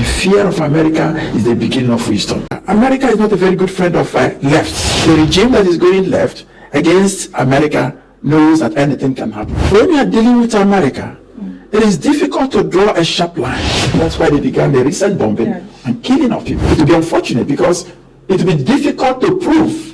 The fear of America is the beginning of wisdom. America is not a very good friend of left. The regime that is going left against America knows that anything can happen. When you are dealing with America, it is difficult to draw a sharp line. That's why they began the recent bombing and killing of people. It will be unfortunate because it will be difficult to prove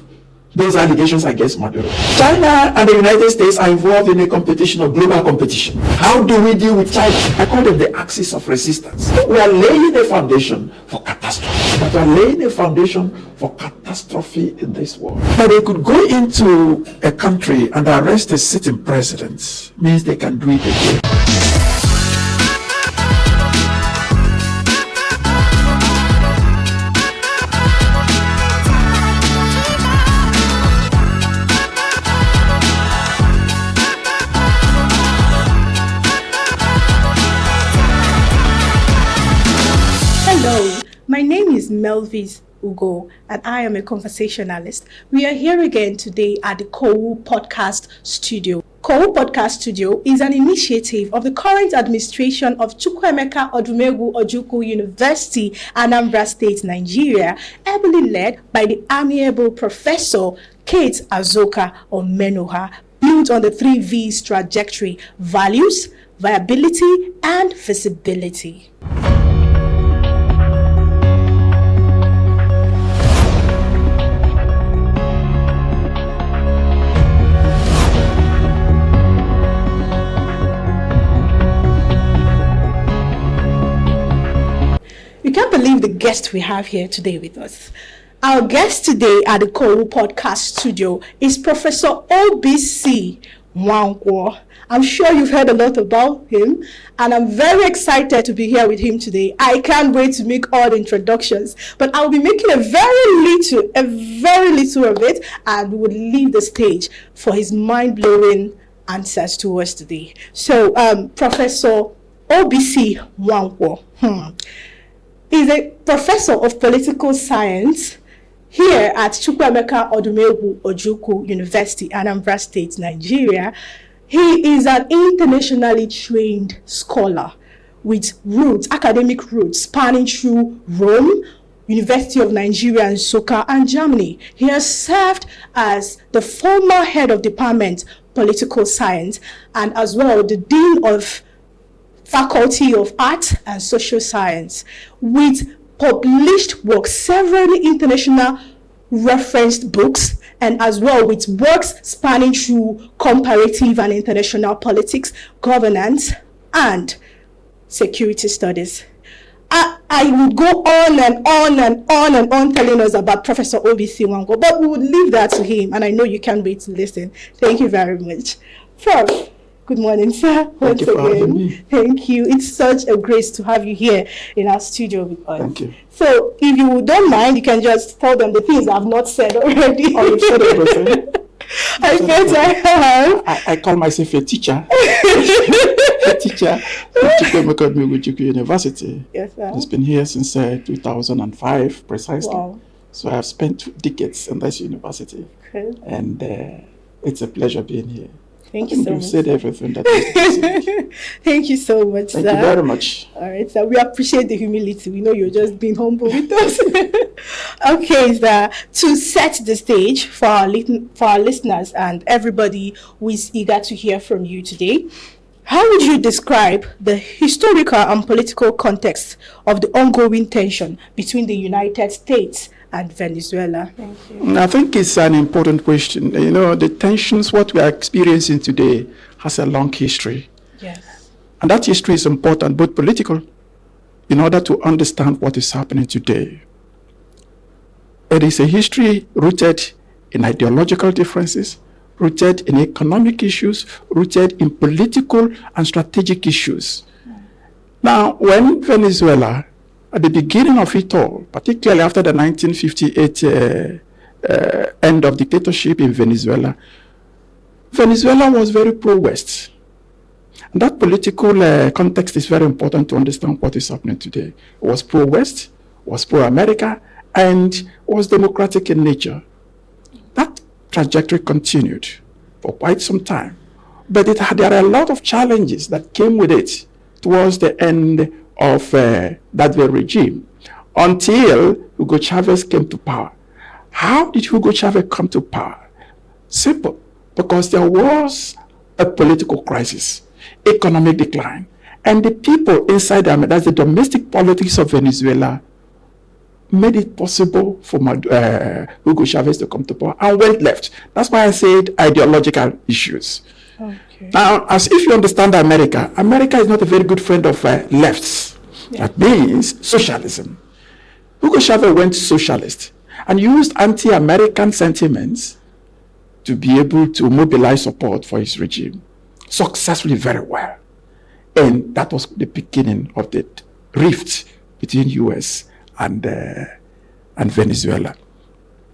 those allegations against Maduro. China and the United States are involved in a competition, a global competition. How do we deal with China? I call them the axis of resistance. We are laying a foundation for catastrophe. But we are laying a foundation for catastrophe in this world. But they could go into a country and arrest a sitting president. Means they can do it again. My name is Melvis Ugo, and I am a conversationalist. We are here again today at the COOU Podcast Studio. COOU Podcast Studio is an initiative of the current administration of Chukwuemeka Odumegwu Ojukwu University, Anambra State, Nigeria, ably led by the amiable Professor Kate Azoka Omenoha, built on the 3 V's trajectory: values, viability, and visibility. You can't believe the guest we have here today with us. Our guest today at the COOU Podcast Studio is Professor O.B.C. Nwankwo. I'm sure you've heard a lot about him, and I'm very excited to be here with him today. I can't wait to make all the introductions, but I'll be making a very little of it, and we will leave the stage for his mind-blowing answers to us today. So, Professor O.B.C. Nwankwo. He's a professor of political science here at Chukwuemeka Odumegwu Ojukwu University, Anambra State, Nigeria. He is an internationally trained scholar with academic roots spanning through Rome, University of Nigeria, and Nsukka, and Germany. He has served as the former head of department political science and as well the dean of Faculty of Art and Social Science, with published works, several international referenced books, and as well with works spanning through comparative and international politics, governance, and security studies. I would go on and on telling us about Professor O.B.C. Nwankwo, but we would leave that to him, and I know you can't wait to listen. Thank you very much. Prof, good morning, sir. Thank you for having me. Thank you. It's such a grace to have you here in our studio with us. Thank you. So, if you don't mind, you can just tell them the things I've not said already. Oh, you've said everything. I bet I have. I call myself a teacher. A teacher at Chukwuemeka Ojukwu University. Yes, sir. It's been here since 2005, precisely. Wow. So I have spent 2 decades in this university. Okay. And it's a pleasure being here. Thank you so much. You've said everything that is necessary. Thank you so much, sir. Thank you very much. All right, sir. We appreciate the humility. We know you're just being humble with us. Okay, sir. To set the stage for our listeners and everybody who is eager to hear from you today, how would you describe the historical and political context of the ongoing tension between the United States and Venezuela? Thank you. I think it's an important question. You know, the tensions, what we are experiencing today, has a long history. Yes. And that history is important, both political, in order to understand what is happening today. It is a history rooted in ideological differences, rooted in economic issues, rooted in political and strategic issues. Now, when Venezuela, at the beginning of it all, particularly after the 1958 end of dictatorship in Venezuela, Venezuela was very pro-West. And that political context is very important to understand what is happening today. It was pro-West, was pro-America, and was democratic in nature. That trajectory continued for quite some time. But there are a lot of challenges that came with it towards the end of that very regime until Hugo Chavez came to power. How did Hugo Chavez come to power? Simple, because there was a political crisis, economic decline, and the people inside them, that's the domestic politics of Venezuela, made it possible for Hugo Chavez to come to power and went left. That's why I said ideological issues. Okay. Now, as if you understand America, America is not a very good friend of lefts. Yeah. That means socialism. Hugo Chavez went socialist and used anti-American sentiments to be able to mobilize support for his regime successfully, very well. And that was the beginning of the rift between U.S. and Venezuela.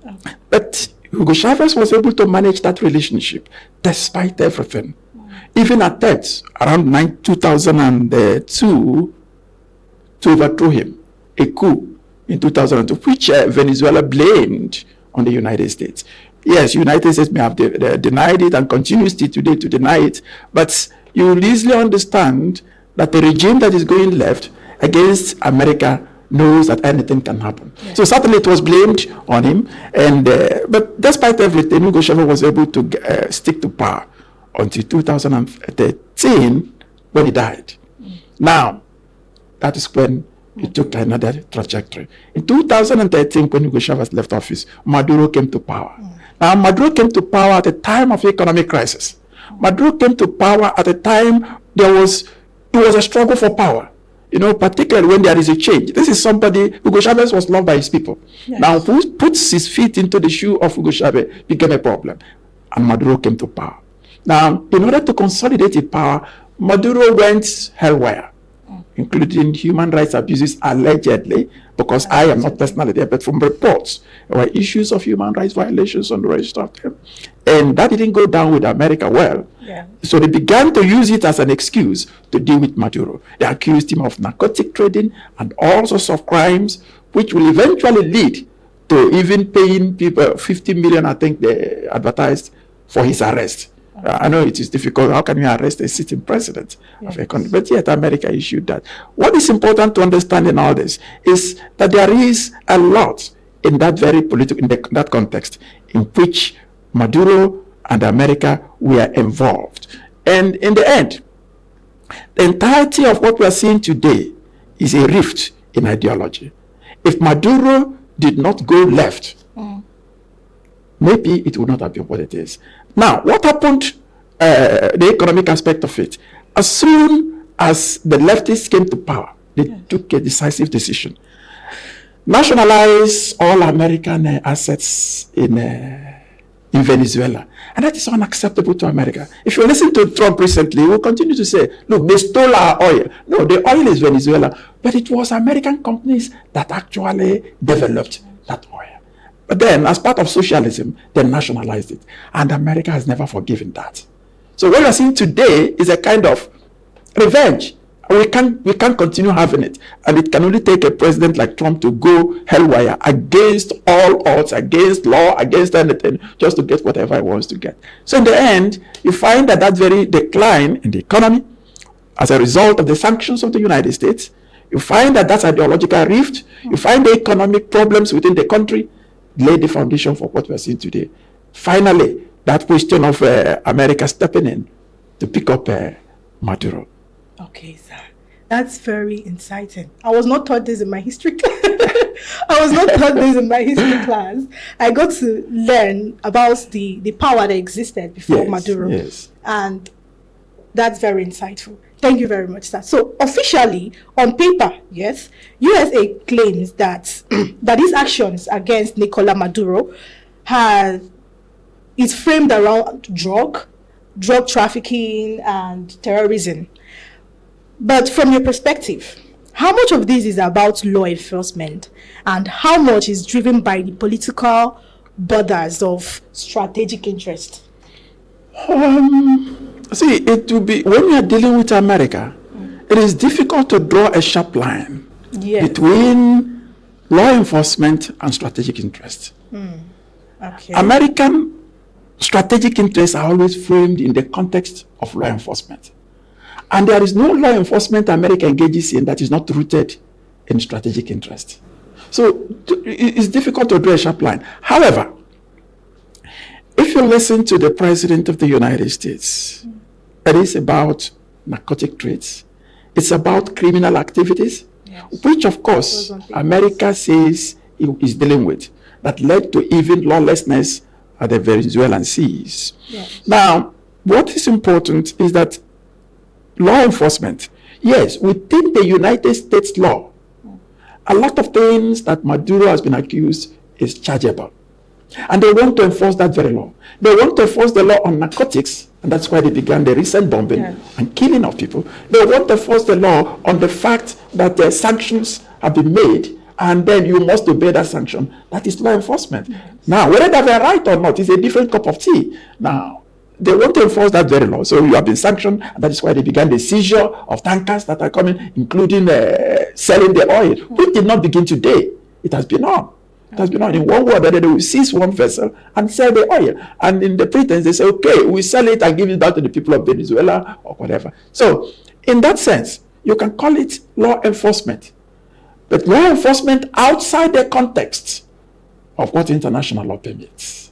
Okay. But Hugo Chavez was able to manage that relationship despite everything. Even attempts around 2002 to overthrow him, a coup in 2002, which Venezuela blamed on the United States. Yes, United States may have denied it and continues still today to deny it, but you will easily understand that the regime that is going left against America knows that anything can happen. Yeah. So certainly it was blamed on him, and but despite everything, Hugo Chavez was able to stick to power until 2013 when he died. Now, that is when it took another trajectory. In 2013, when Hugo Chavez left office, Maduro came to power. Now, Maduro came to power at a time of economic crisis. Maduro came to power at a time it was a struggle for power. You know, particularly when there is a change. This is somebody, Hugo Chavez was loved by his people. Yes. Now, who puts his feet into the shoe of Hugo Chavez became a problem. And Maduro came to power. Now, in order to consolidate his power, Maduro went haywire, including human rights abuses allegedly, because I am not personally there, but from reports, there were issues of human rights violations on the register of them. And that didn't go down with America well. Yeah. So they began to use it as an excuse to deal with Maduro. They accused him of narcotic trading and all sorts of crimes, which will eventually lead to even paying people 50 million, I think they advertised, for his arrest. I know it is difficult. How can you arrest a sitting president of a country? But yet America issued that. What is important to understand in all this is that there is a lot in that very political, in that context, in which Maduro and America were involved. And in the end, the entirety of what we are seeing today is a rift in ideology. If Maduro did not go left, maybe it would not have been what it is. Now, what happened, the economic aspect of it? As soon as the leftists came to power, they took a decisive decision. Nationalize all American assets in Venezuela. And that is unacceptable to America. If you listen to Trump recently, he will continue to say, look, they stole our oil. No, the oil is Venezuela. But it was American companies that actually developed that oil. But then, as part of socialism, they nationalized it. And America has never forgiven that. So what we are seeing today is a kind of revenge. We can't continue having it. And it can only take a president like Trump to go hellwire against all odds, against law, against anything, just to get whatever he wants to get. So in the end, you find that very decline in the economy, as a result of the sanctions of the United States, you find that ideological rift, you find the economic problems within the country, lay the foundation for what we are seeing today. Finally, that question of America stepping in to pick up Maduro. Okay, sir. That's very inciting. I was not taught this in my history class. I got to learn about the power that existed before Maduro. Yes. And that's very insightful. Thank you very much, sir. So officially, on paper, yes, USA claims that that these actions against Nicolas Maduro is framed around drug trafficking and terrorism. But from your perspective, how much of this is about law enforcement and how much is driven by the political borders of strategic interest? See, it will be, when we are dealing with America, it is difficult to draw a sharp line between law enforcement and strategic interest. Okay. American strategic interests are always framed in the context of law enforcement. And there is no law enforcement America engages in that is not rooted in strategic interest. So it's difficult to draw a sharp line. However, if you listen to the President of the United States, it is about narcotic trades. It's about criminal activities, which of course America says it is dealing with, that led to even lawlessness at the Venezuelan seas. Yes. Now, what is important is that law enforcement, yes, within the United States law, a lot of things that Maduro has been accused is chargeable. And they want to enforce that very law. They want to enforce the law on narcotics, and that's why they began the recent bombing and killing of people. They want to enforce the law on the fact that the sanctions have been made, and then you must obey that sanction. That is law enforcement. Now, whether they're right or not is a different cup of tea. Now, they want to enforce that very law. So you have been sanctioned, and that is why they began the seizure of tankers that are coming, including selling the oil, which did not begin today. It has been on. It has been on. In one word, that they will seize one vessel and sell the oil. And in the pretense, they say, okay, we sell it and give it back to the people of Venezuela or whatever. So, in that sense, you can call it law enforcement. But law enforcement outside the context of what international law permits.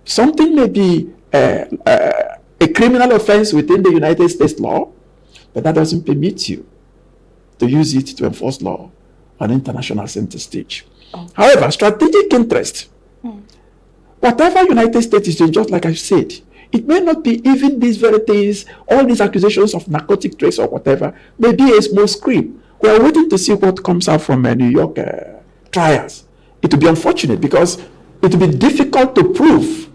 Something may be a criminal offense within the United States law, but that doesn't permit you to use it to enforce law on international center stage. However, strategic interest, whatever United States is doing, just like I said, it may not be even these very things, all these accusations of narcotic trades or whatever, may be a small scream. We are waiting to see what comes out from New York trials. It will be unfortunate because it will be difficult to prove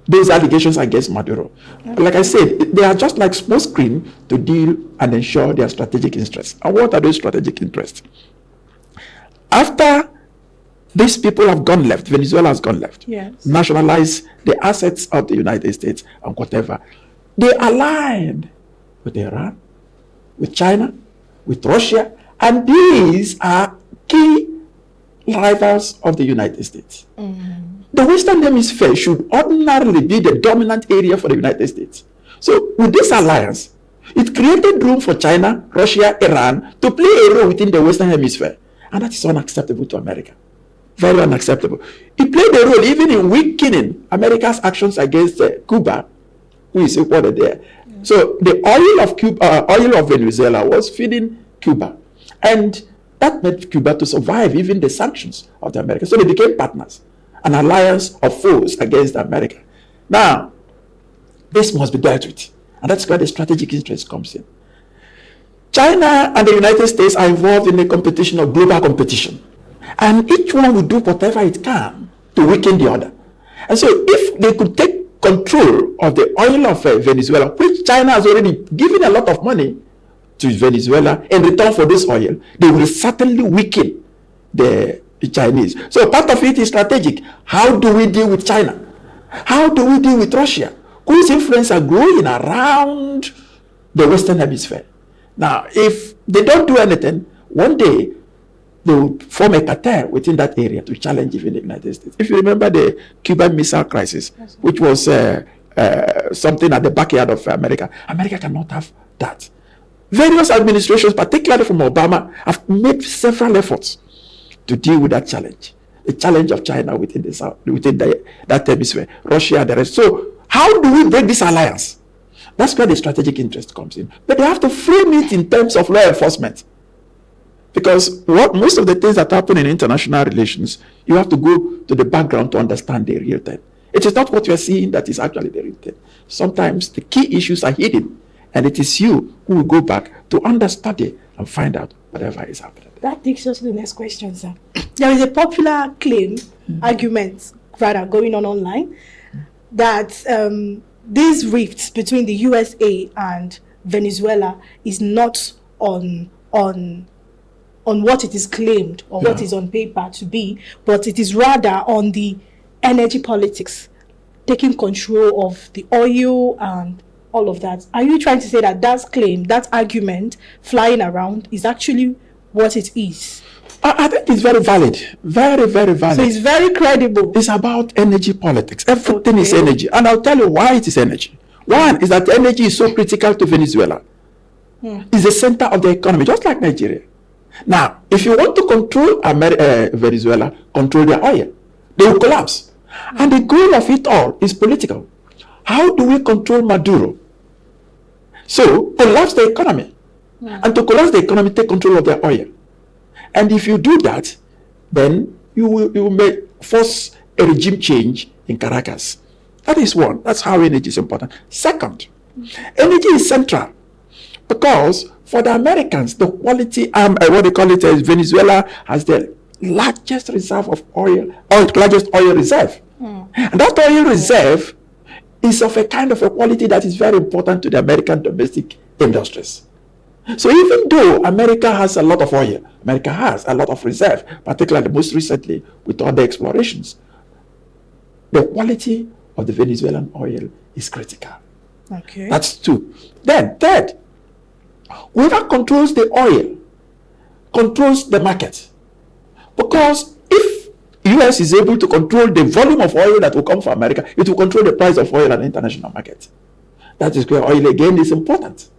those allegations against Maduro. Like I said, they are just like small screen to deal and ensure their strategic interests. And what are those strategic interests? After these people have gone left, Venezuela has gone left, nationalize the assets of the United States and whatever, they aligned with Iran, with China, with Russia, and these are key rivals of the United States. The Western Hemisphere should ordinarily be the dominant area for the United States. So with this alliance, it created room for China, Russia, Iran to play a role within the Western Hemisphere. And that is unacceptable to America. Very unacceptable. It played a role even in weakening America's actions against Cuba, who is supported there. So the oil of Venezuela was feeding Cuba. And that made Cuba to survive even the sanctions of the Americans. So they became partners, an alliance of foes against America. Now, this must be dealt with. And that's where the strategic interest comes in. China and the United States are involved in a competition of global competition. And each one will do whatever it can to weaken the other. And so if they could take control of the oil of Venezuela, which China has already given a lot of money to Venezuela in return for this oil, they will certainly weaken the Chinese. So part of it is strategic. How do we deal with China? How do we deal with Russia, whose influence are growing around the Western Hemisphere? Now, if they don't do anything, one day they will form a cartel within that area to challenge even the United States. If you remember the Cuban Missile Crisis, which was something at the backyard of America, America cannot have that. Various administrations, particularly from Obama, have made several efforts to deal with that challenge. The challenge of China within the South, within that hemisphere, Russia and the rest. So how do we break this alliance? That's where the strategic interest comes in. But they have to frame it in terms of law enforcement. Because most of the things that happen in international relations, you have to go to the background to understand the real thing. It is not what you are seeing that is actually the real thing. Sometimes the key issues are hidden, and it is you who will go back to understudy and find out whatever is happening. That takes us to the next question, sir. There is a popular claim, argument, rather, going on online, that these rifts between the USA and Venezuela is not on what it is claimed or what is on paper to be, but it is rather on the energy politics, taking control of the oil and all of that. Are you trying to say that that claim, that argument flying around is actually what it is? I think it's very valid. Very, very valid. So it's very credible. It's about energy politics. Everything is energy. And I'll tell you why it is energy. One is that energy is so critical to Venezuela. It's the center of the economy, just like Nigeria. Now, if you want to control Venezuela, control their oil, they will collapse. And the goal of it all is political. How do we control Maduro? So, collapse the economy. And to collapse the economy, take control of their oil. And if you do that, then you will force a regime change in Caracas. That is one. That's how energy is important. Second, energy is central because for the Americans, the quality, what they call it is Venezuela has the largest reserve of oil, or largest oil reserve. And that oil reserve is of a kind of a quality that is very important to the American domestic industries. So even though America has a lot of oil, America has a lot of reserve, particularly most recently with all the explorations, the quality of the Venezuelan oil is critical. Okay. That's two. Then third, whoever controls the oil controls the market. Because if US is able to control the volume of oil that will come from America, it will control the price of oil at the international market. That is where oil again is important.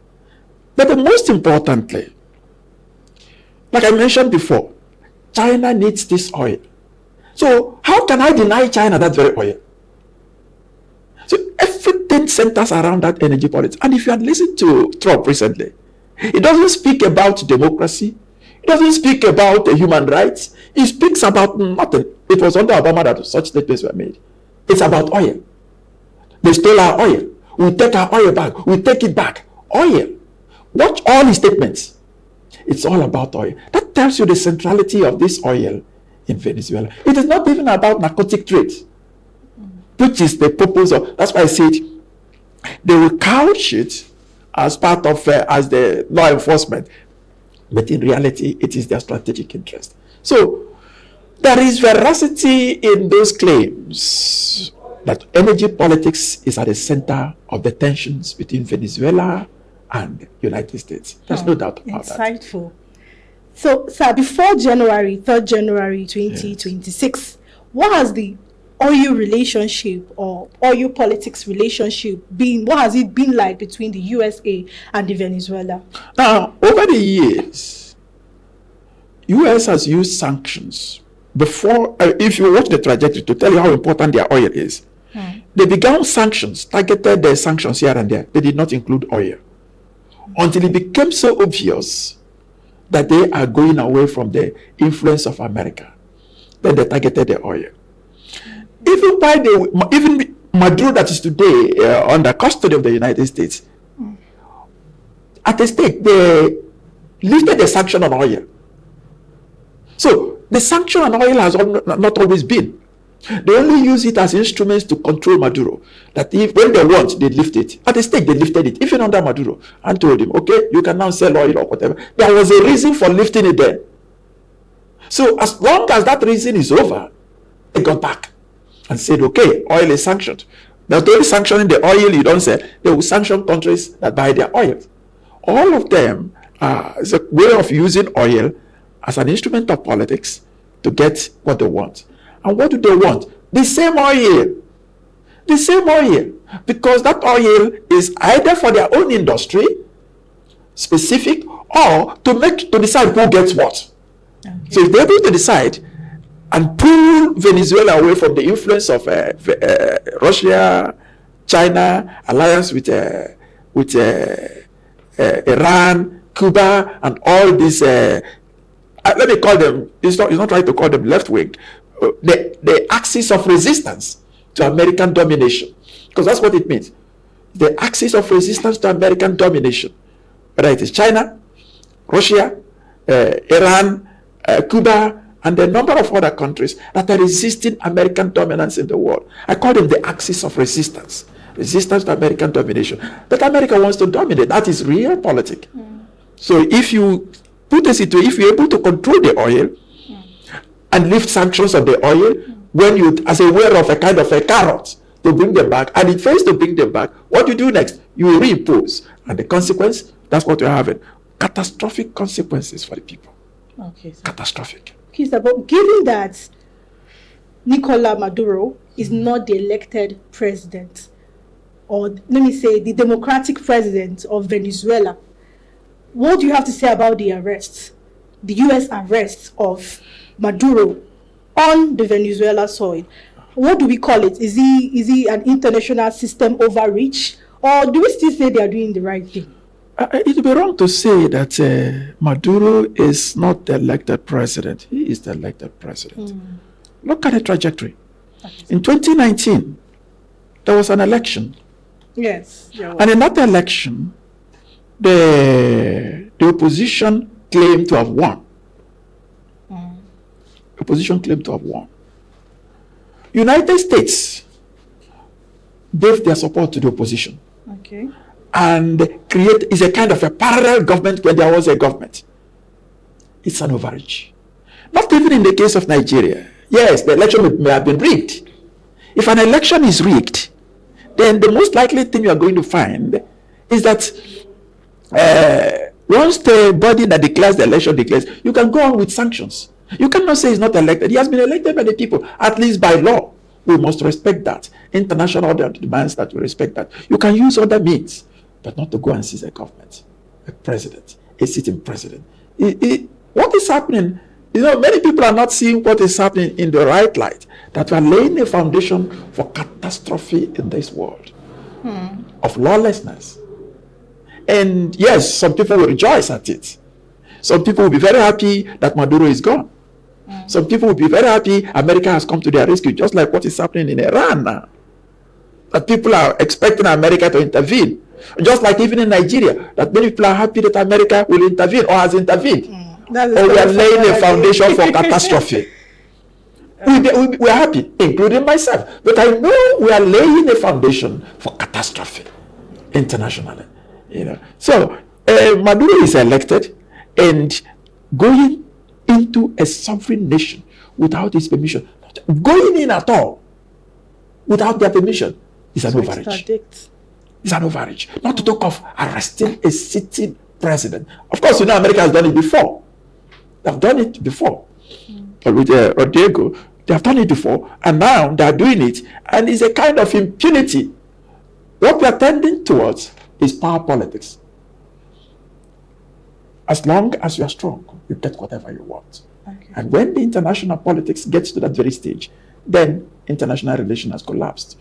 But the most importantly, like I mentioned before, China needs this oil. So how can I deny China that very oil? So everything centers around that energy politics. And if you had listened to Trump recently, he doesn't speak about democracy. He doesn't speak about human rights. He speaks about nothing. It was under Obama that such statements were made. It's about oil. They stole our oil. We take our oil back. We take it back. Oil. Watch all his statements. It's all about oil. That tells you the centrality of this oil in Venezuela. It is not even about narcotic trade, which is the purpose of. That's why I said they will couch it as part of as the law enforcement, but in reality, it is their strategic interest. So there is veracity in those claims that energy politics is at the center of the tensions between Venezuela and United States. There's no doubt about that. Insightful. So, sir, before 3rd January 2026, what has the oil relationship or oil politics relationship been? What has it been like between the USA and the Venezuela? Now, over the years, US has used sanctions. Before, if you watch the trajectory to tell you how important their oil is, they began sanctions, targeted their sanctions here and there. They did not include oil. Until it became so obvious that they are going away from the influence of America. Then they targeted the oil. Even Maduro, that is today under custody of the United States, at the stake, they lifted the sanction on oil. So the sanction on oil has not always been. They only use it as instruments to control Maduro. That when they want, they lift it. At the stake, they lifted it, even under Maduro, and told him, okay, you can now sell oil or whatever. There was a reason for lifting it then. So as long as that reason is over, they got back and said, okay, oil is sanctioned. Not only sanctioning the oil you don't sell, they will sanction countries that buy their oil. All of them is a way of using oil as an instrument of politics to get what they want. And what do they want? The same oil. The same oil. Because that oil is either for their own industry, specific, or to decide who gets what. Okay. So if they're able to decide and pull Venezuela away from the influence of Russia, China, alliance with Iran, Cuba, and all these, let me call them, it's not right to call them left-wing, the axis of resistance to American domination, because that's what it means. The axis of resistance to American domination, whether it is China, Russia, Iran, Cuba, and a number of other countries that are resisting American dominance in the world. I call them the axis of resistance to American domination. That America wants to dominate, that is real politics. So if you put a situation, if you're able to control the oil, and lift sanctions on the oil, when you, as a way of a kind of a carrot to bring them back, and it fails to bring them back, what do you do next? You reimpose. And the consequence, that's what we're having. Catastrophic consequences for the people. Okay. So. Catastrophic. Okay, so, but given that Nicolas Maduro is not the elected president, or let me say the democratic president of Venezuela, what do you have to say about the arrests, the U.S. arrests of Maduro on the Venezuela soil? What do we call it? Is he an international system overreach, or do we still say they are doing the right thing? It would be wrong to say that Maduro is not the elected president. He is the elected president. Look at the trajectory. In 2019, there was an election. Yes. And in that election, the opposition claimed to have won. Opposition claimed to have won. United States gave their support to the opposition. Okay. And is a kind of a parallel government when there was a government. It's an overreach. Not even in the case of Nigeria. Yes, the election may have been rigged. If an election is rigged, then the most likely thing you are going to find is that once the body that declares the election declares, you can go on with sanctions. You cannot say he's not elected. He has been elected by the people, at least by law. We must respect that. International order demands that we respect that. You can use other means, but not to go and seize a government, a president, a sitting president. What is happening? Many people are not seeing what is happening in the right light, that we are laying a foundation for catastrophe in this world of lawlessness. And yes, some people will rejoice at it. Some people will be very happy that Maduro is gone. Some people will be very happy America has come to their rescue, just like what is happening in Iran now. That people are expecting America to intervene. Just like even in Nigeria, that many people are happy that America will intervene or has intervened. Or we are laying a foundation for catastrophe. We are happy, including myself. But I know we are laying a foundation for catastrophe internationally. So Maduro is elected and going into a sovereign nation without his permission, going in at all without their permission, is an overreach. It's an overreach. Not to talk of arresting a sitting president. Of course, America has done it before. They've done it before. With Rodrigo, they have done it before, and now they are doing it, and it's a kind of impunity. What we are tending towards is power politics. As long as you are strong, you get whatever you want. Okay. And when the international politics gets to that very stage, then international relation has collapsed.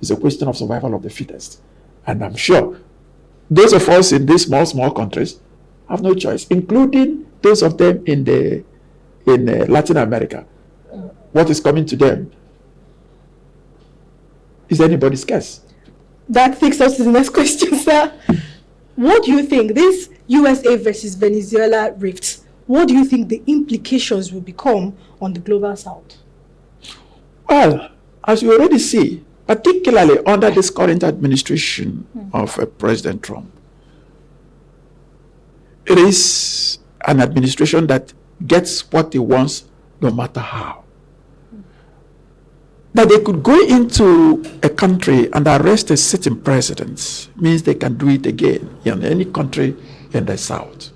It's a question of survival of the fittest. And I'm sure those of us in these small countries have no choice, including those of them in Latin America. What is coming to them is anybody's guess. That takes us to the next question, sir. What do you think, this USA versus Venezuela rift, what do you think the implications will become on the global south? Well, as you already see, particularly under this current administration of President Trump, it is an administration that gets what it wants no matter how. That they could go into a country and arrest a sitting president means they can do it again in any country in the South.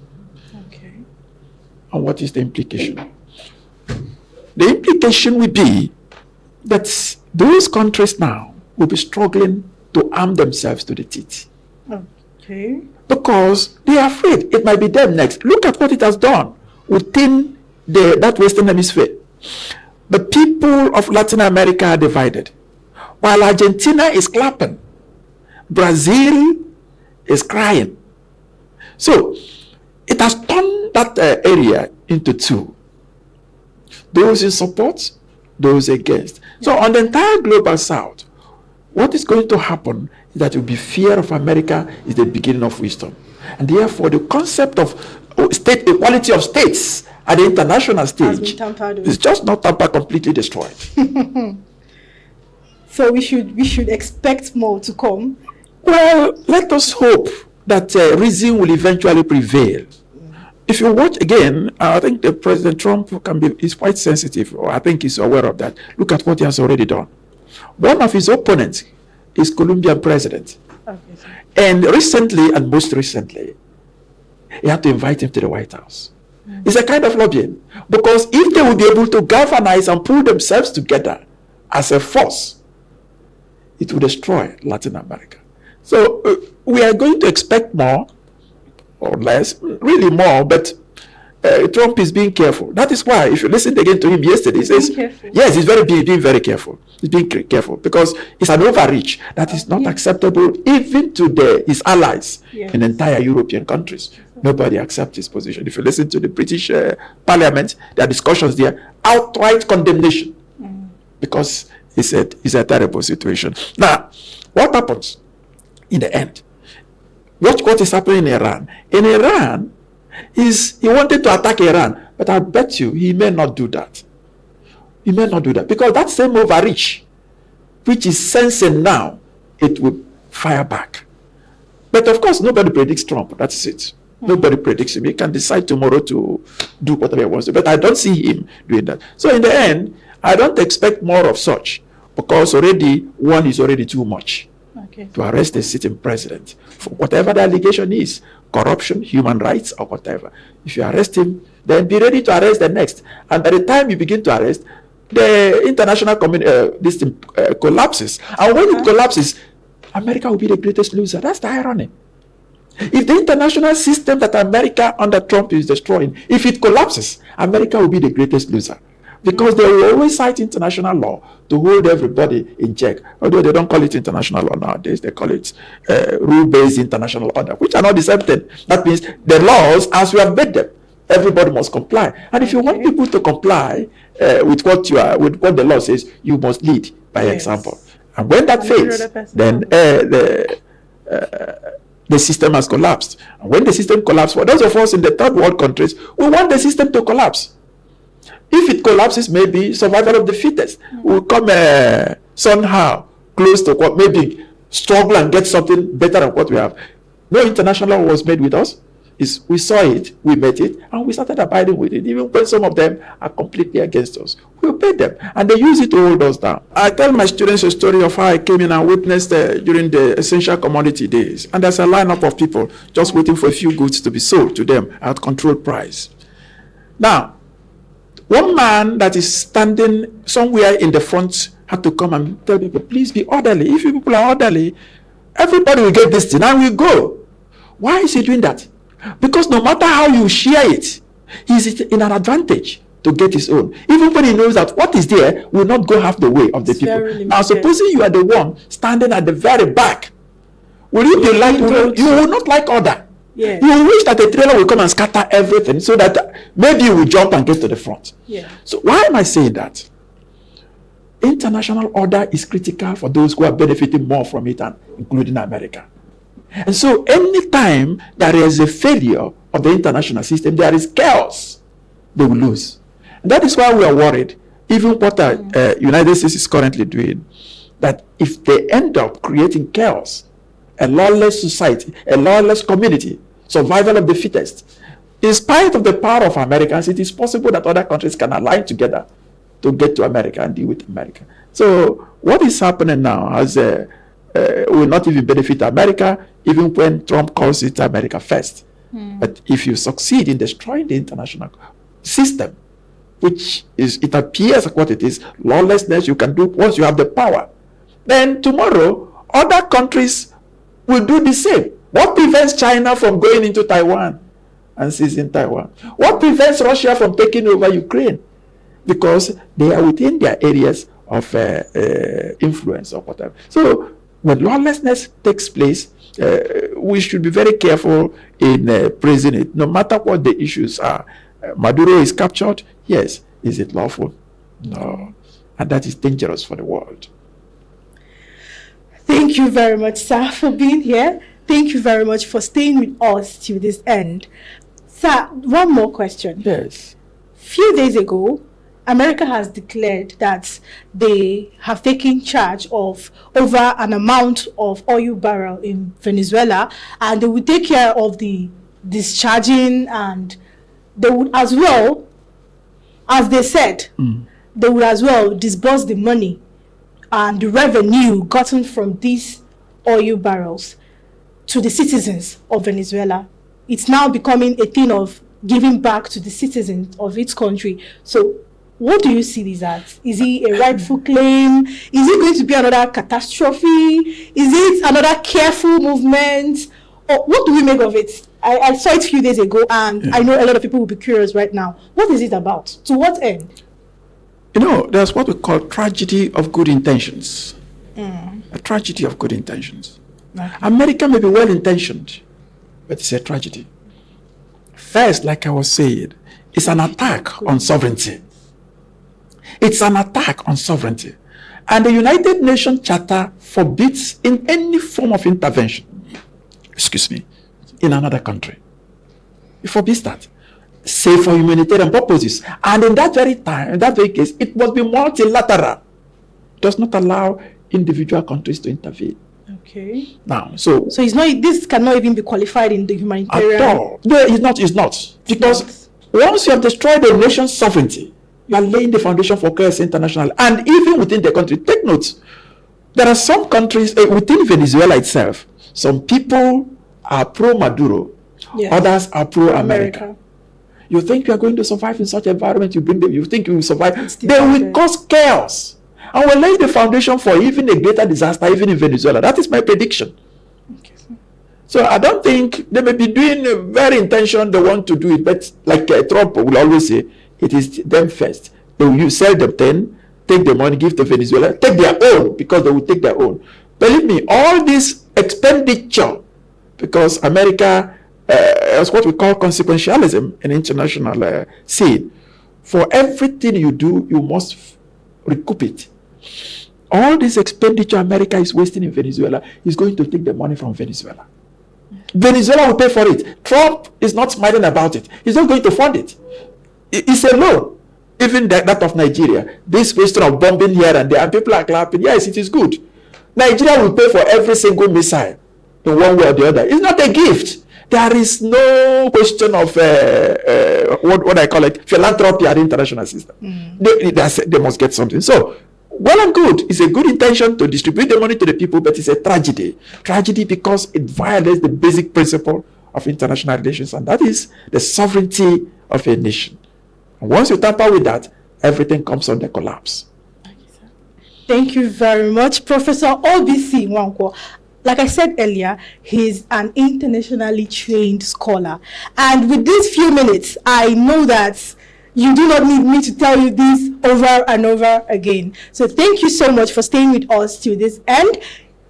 Okay. And what is the implication? The implication will be that those countries now will be struggling to arm themselves to the teeth. Okay. Because they are afraid it might be them next. Look at what it has done within that Western Hemisphere. The people of Latin America are divided. While Argentina is clapping, Brazil is crying. So it has turned that area into two. Those in support, those against. So on the entire global south, what is going to happen is that it will be fear of America is the beginning of wisdom. And therefore the concept of state equality of states at the international stage is just not completely destroyed. So we should expect more to come. Well, let us hope that reason will eventually prevail. If you watch again, I think the President Trump is quite sensitive, or I think he's aware of that. Look at what he has already done. One of his opponents is Colombian president. Okay, and recently, and most recently, he had to invite him to the White House. It's a kind of lobbying. Because if they will be able to galvanize and pull themselves together as a force, it will destroy Latin America. So we are going to expect more or less, really more, but Trump is being careful. That is why, if you listened again to him yesterday, he says, yes, he's being very careful. He's being careful because it's an overreach that is not acceptable even to his allies in entire European countries. Nobody accepts his position. If you listen to the British Parliament, there are discussions there, outright condemnation, because it's a terrible situation. Now, what happens in the end? What is happening in Iran? In Iran, he wanted to attack Iran, but I bet you he may not do that. He may not do that because that same overreach, which is sensing now, it will fire back. But of course, nobody predicts Trump. That's it. Nobody predicts him. He can decide tomorrow to do whatever he wants to. But I don't see him doing that. So in the end, I don't expect more of such because one is already too much to arrest a sitting president for whatever the allegation is. Corruption, human rights, or whatever. If you arrest him, then be ready to arrest the next. And by the time you begin to arrest, the international community collapses. And when it collapses, America will be the greatest loser. That's the irony. If the international system that America under Trump is destroying, if it collapses, America will be the greatest loser. Because they will always cite international law to hold everybody in check. Although they don't call it international law nowadays, they call it rule-based international order, which are not the same thing. That means the laws, as we have made them, everybody must comply. And if you want people to comply with what the law says, you must lead by example. And when that fails, then the system has collapsed. And when the system collapses, for those of us in the third world countries, we want the system to collapse. If it collapses, maybe survival of the fittest will come somehow close to what, maybe struggle and get something better than what we have. No international law was made with us. We saw it, we met it, and we started abiding with it. Even when some of them are completely against us, we obeyed them, and they use it to hold us down. I tell my students a story of how I came in and witnessed during the essential commodity days. And there's a lineup of people just waiting for a few goods to be sold to them at controlled price. Now, one man that is standing somewhere in the front had to come and tell people, please be orderly. If you people are orderly, everybody will get this thing and will go. Why is he doing that? Because no matter how you share it, he's in an advantage to get his own. Even when he knows that what is there will not go half the way of the people. Now, supposing you are the one standing at the very back, will you be like, you will not like order. Yes. You wish that a trailer will come and scatter everything so that maybe you will jump and get to the front. Yeah. So why am I saying that? International order is critical for those who are benefiting more from it, and including America. And so anytime there is a failure of the international system, there is chaos. They will lose. And that is why we are worried, even what the United States is currently doing, that if they end up creating chaos, a lawless society, a lawless community, survival of the fittest, in spite of the power of Americans, it is possible that other countries can align together to get to America and deal with America. So what is happening now will not even benefit America, even when Trump calls it America first. But if you succeed in destroying the international system, which is, it appears like what it is, lawlessness you can do once you have the power, then tomorrow other countries will do the same. What prevents China from going into Taiwan and seizing Taiwan? What prevents Russia from taking over Ukraine? Because they are within their areas of influence or whatever. So when lawlessness takes place, we should be very careful in praising it, no matter what the issues are. Maduro is captured. Yes. Is it lawful? No. And that is dangerous for the world. Thank you very much, sir, for being here. Thank you very much for staying with us till this end. Sir, one more question. Yes. Few days ago, America has declared that they have taken charge of over an amount of oil barrel in Venezuela, and they will take care of the discharging, and they would as well, as they said, they would as well disburse the money and the revenue gotten from these oil barrels to the citizens of Venezuela. It's now becoming a thing of giving back to the citizens of its country. So what do you see this as? Is it a rightful claim? Is it going to be another catastrophe? Is it another careful movement? Or what do we make of it? I saw it a few days ago, and I know a lot of people will be curious right now. What is it about? To what end? There's what we call tragedy of good intentions. A tragedy of good intentions. Okay. America may be well-intentioned, but it's a tragedy. First, like I was saying, it's an attack on sovereignty. It's an attack on sovereignty. And the United Nations Charter forbids in any form of intervention, in another country. It forbids that, save for humanitarian purposes. And in that very time, in that very case, it must be multilateral. It does not allow individual countries to intervene. Okay. Now, so it's not. This cannot even be qualified in the humanitarian. At all. No, it's not. Because once you have destroyed a nation's sovereignty, you are laying the foundation for chaos international. And even within the country, take note, there are some countries within Venezuela itself. Some people are pro-Maduro, others are pro-America. You think you are going to survive in such environment? You bring them. You think you will survive? They will cause chaos. And we're laying the foundation for even a greater disaster, even in Venezuela. That is my prediction. Okay. So I don't think they may be doing very intention they want to do it, but like Trump will always say, it is them first. They will sell them 10, take the money, give to Venezuela, take their own, because they will take their own. Believe me, all this expenditure, because America is what we call consequentialism in international scene. For everything you do, you must recoup it. All this expenditure America is wasting in Venezuela is going to take the money from Venezuela. Venezuela will pay for it. Trump is not smiling about it. He's not going to fund it. It's a loan. Even that of Nigeria. This question of bombing here and there, and people are clapping. Yes, it is good. Nigeria will pay for every single missile in one way or the other. It's not a gift. There is no question of what I call it, philanthropy at the international system. They must get something. So, well and good. It's a good intention to distribute the money to the people, but it's a tragedy. Tragedy because it violates the basic principle of international relations, and that is the sovereignty of a nation. And once you tamper with that, everything comes under collapse. Thank you very much, Professor O.B.C. Nwankwo. Like I said earlier, he's an internationally trained scholar. And with these few minutes, I know that you do not need me to tell you this over and over again. So thank you so much for staying with us till this end.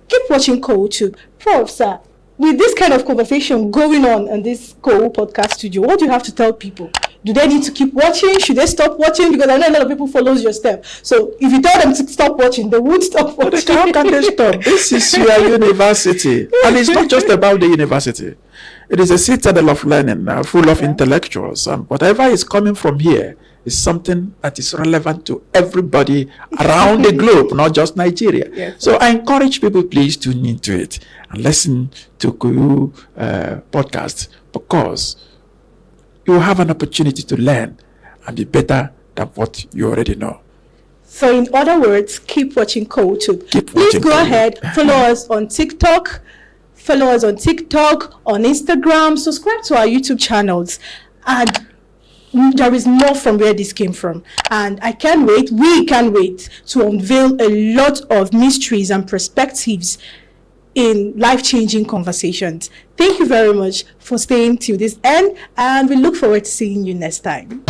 Keep watching COOU. Prof, sir, with this kind of conversation going on in this COOU podcast studio, what do you have to tell people? Do they need to keep watching? Should they stop watching? Because I know a lot of people follow your step. So if you tell them to stop watching, they won't stop watching. How can they stop? This is your university. And it's not just about the university. It is a citadel of learning, full of intellectuals. And whatever is coming from here is something that is relevant to everybody around the globe, not just Nigeria. Yes. So I encourage people, please tune into it and listen to COOU Podcast, because you will have an opportunity to learn and be better than what you already know. So in other words, keep watching COOU. Please go ahead, follow us on TikTok, on Instagram, subscribe to our YouTube channels. And there is more from where this came from. And we can't wait to unveil a lot of mysteries and perspectives in life-changing conversations. Thank you very much for staying till this end, and we look forward to seeing you next time.